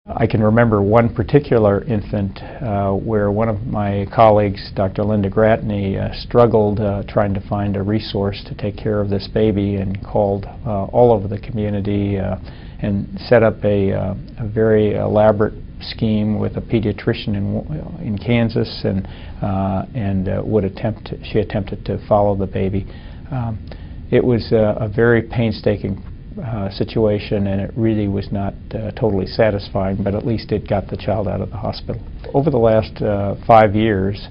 I can remember one particular infant where one of my colleagues, Dr. Linda Gratney, struggled trying to find a resource to take care of this baby and called all over the community and set up a very elaborate scheme with a pediatrician in Kansas and she attempted to follow the baby. It was a very painstaking situation, and it really was not totally satisfying, but at least it got the child out of the hospital. Over the last 5 years,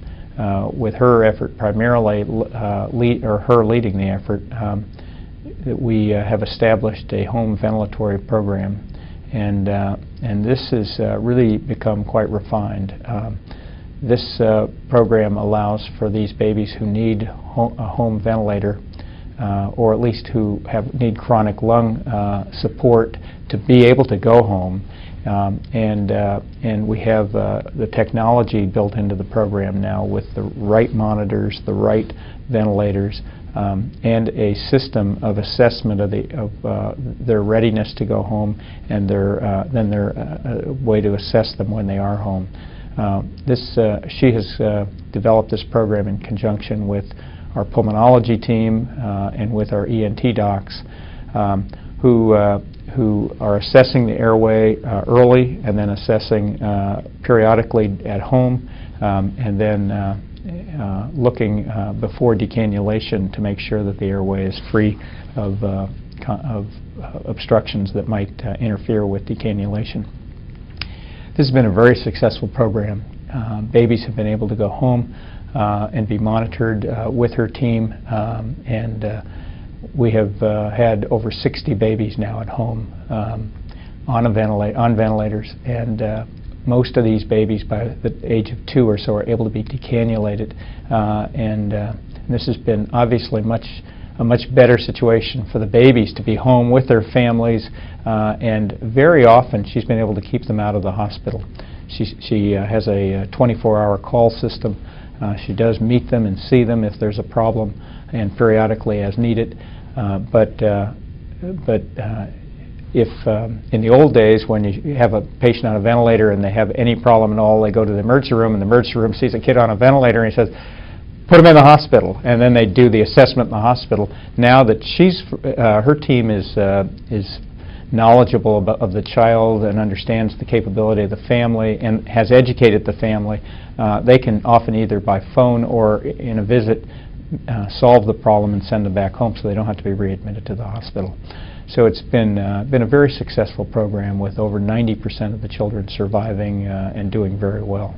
with her effort primarily, her leading the effort, that we have established a home ventilatory program, and this has really become quite refined. This program allows for these babies who need a home ventilator, or at least who need chronic lung support, to be able to go home. And we have the technology built into the program now with the right monitors, the right ventilators, and a system of assessment of their readiness to go home, and then their way to assess them when they are home. She has developed this program in conjunction with our pulmonology team and with our ENT docs, who are assessing the airway early and then assessing periodically at home, and then looking before decannulation to make sure that the airway is free of obstructions that might interfere with decannulation. This has been a very successful program. Babies have been able to go home and be monitored with her team, and we have had over 60 babies now at home on ventilators, and most of these babies by the age of 2 or so are able to be decannulated, and this has been obviously a much better situation for the babies to be home with their families, and very often she's been able to keep them out of the hospital. She has a 24-hour call system. She does meet them and see them if there's a problem, and periodically as needed. But if in the old days, when you have a patient on a ventilator and they have any problem at all, they go to the emergency room, and the emergency room sees a kid on a ventilator and he says, "Put him in the hospital," and then they do the assessment in the hospital. Now that her team is knowledgeable of the child and understands the capability of the family and has educated the family, they can often either by phone or in a visit solve the problem and send them back home, so they don't have to be readmitted to the hospital. So it's been a very successful program with over 90% of the children surviving and doing very well.